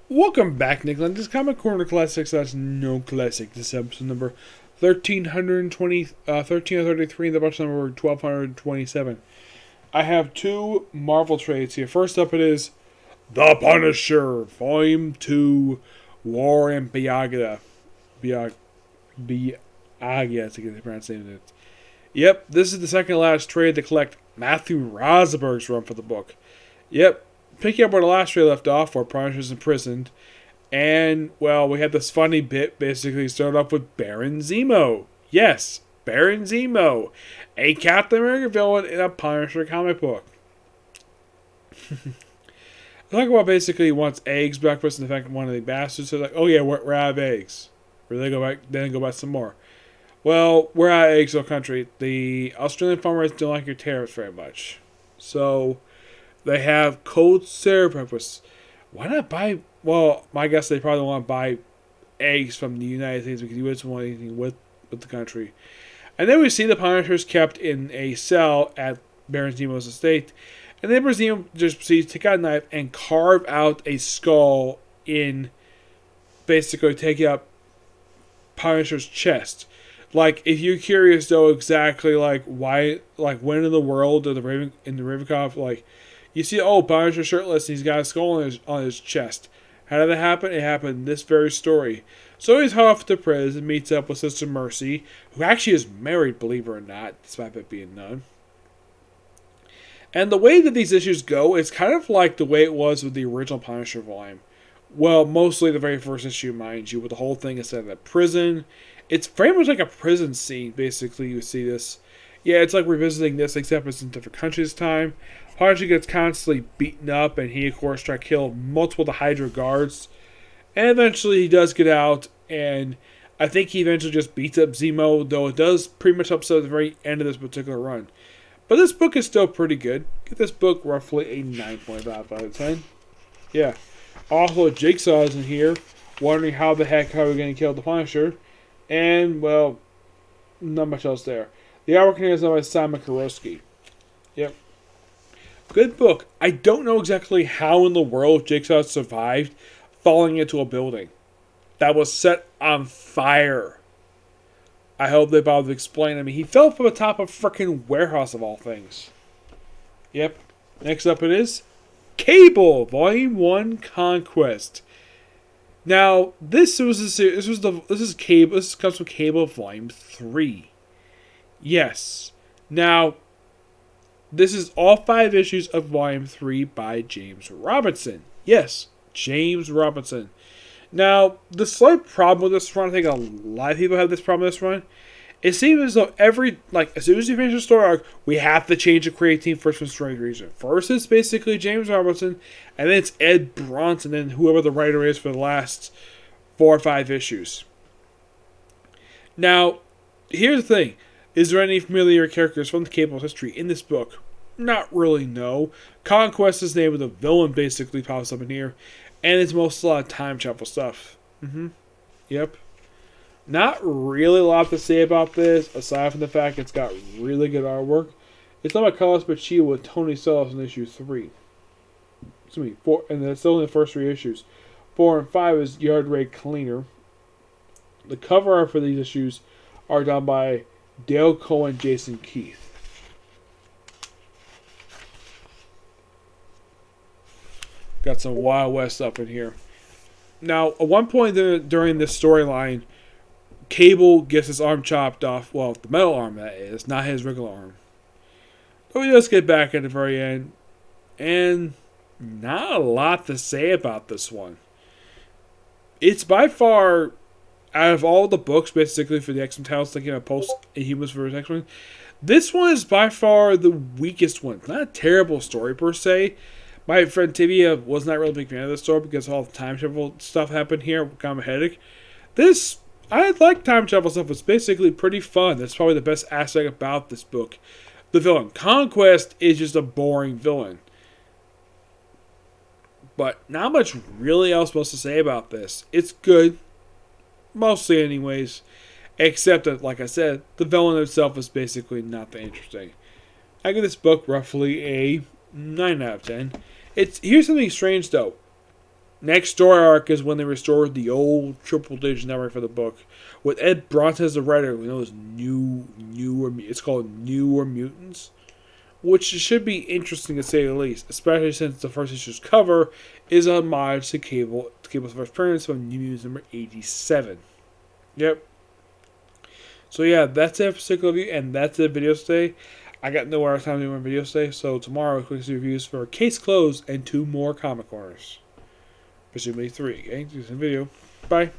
Welcome back, Nick Lenz. This Comic Corner Classics. That's no classic. This is episode number 1333, and the box number 1227. I have two Marvel trades here. First up, it is The Punisher, Volume 2, War in Bagalia. Bagalia, I think the pronunciation it. Yep, this is the second last trade to collect Matthew Rosenberg's run for the book. Yep, picking up where the last trade left off, where Punisher's imprisoned. And, well, we had this funny bit, basically started off with Baron Zemo. Yes, Baron Zemo. A Captain America villain in a Punisher comic book. Talk about basically he wants eggs breakfast, and in fact one of the bastards said, like, oh yeah, we're out of eggs. Or they go back, then go buy some more. Well, we're out of eggs in the country. The Australian farmers don't like your tariffs very much. So they have cold syrup breakfast. Why not buy? Well, my guess they probably want to buy eggs from the United States because you wouldn't want anything with the country. And then we see the Punishers kept in a cell at Baron Zemo's estate. And then Baron Zemo just proceeds to take out a knife and carve out a skull in, basically taking up Punisher's chest. Like, if you're curious though exactly like why, like when in the world did the Ravencroft, like, you see, oh, Punisher shirtless and he's got a skull on his chest. How did that happen? It happened in this very story. So he's off to prison, meets up with Sister Mercy, who actually is married, believe it or not, despite it being none. And the way that these issues go, it's kind of like the way it was with the original Punisher volume. Well, mostly the very first issue, mind you, with the whole thing instead of a prison. It's very much like a prison scene, basically, you see this. Yeah, it's like revisiting this, except it's in different countries this time. Punisher gets constantly beaten up, and he, of course, tries to kill multiple of the Hydra guards. And eventually he does get out, and I think he eventually just beats up Zemo, though it does pretty much upset at the very end of this particular run. But this book is still pretty good. Get this book roughly a 9.5 out of 10. Yeah. Also, Jigsaw is in here, wondering how the heck are we going to kill the Punisher. And, well, not much else there. The artwork here is done by Simon Kurowski. Yep. Good book. I don't know exactly how in the world Jigsaw survived falling into a building that was set on fire. I hope they bothered to explain. I mean, he fell from the top of a freaking warehouse of all things. Yep. Next up it is Cable, Volume 1, Conquest. Now, this is Cable. This comes from Cable, Volume 3. Yes. Now, this is all 5 issues of Volume 3 by James Robinson. Yes, James Robinson. Now, the slight problem with this run, I think a lot of people have this problem with this run. It seems as though as soon as you finish the story arc, we have to change the creative team for some strange reason. First, it's basically James Robinson, and then it's Ed Bronson, and then whoever the writer is for the last 4 or 5 issues. Now, here's the thing. Is there any familiar characters from the Cable's history in this book? Not really, no. Conquest is the name of the villain, basically pops up in here, and it's mostly a lot of time travel stuff. Yep. Not really a lot to say about this, aside from the fact it's got really good artwork. It's not by Carlos Bachia with Tony Sellos in issue 3. Excuse me, 4, and that's only the first 3 issues. 4 and 5 is Yard Raid Cleaner. The cover art for these issues are done by Dale Cohen, Jason Keith. Got some Wild West up in here. Now, at one point during this storyline, Cable gets his arm chopped off. Well, the metal arm, that is, not his regular arm. But we just get back at the very end. And not a lot to say about this one. It's by far, out of all the books, basically, for the X-Men titles, thinking of post-Inhumans vs. X-Men, this one is by far the weakest one. It's not a terrible story, per se. My friend Tibia was not really a big fan of this story because all the time travel stuff happened here. Kind of a headache. This, I like time travel stuff. It's basically pretty fun. That's probably the best aspect about this book. The villain. Conquest is just a boring villain. But not much really else supposed to say about this. It's good. Mostly anyways. Except that, like I said, the villain itself is basically not that interesting. I give this book roughly a 9 out of 10. Here's something strange though. Next story arc is when they restored the old Triple Digit network for the book, with Ed Bronson as the writer. We know it's it's called Newer Mutants, which should be interesting to say the least, especially since the first issue's cover is a homage to Cable's first appearance from New Mutants number 87. Yep. So yeah, that's it for Cycle Review, and that's the video today. I got no other time to do my video today, so tomorrow quick reviews for Case Closed and 2 more comic corners. Presumably 3. Okay, do some video. Bye.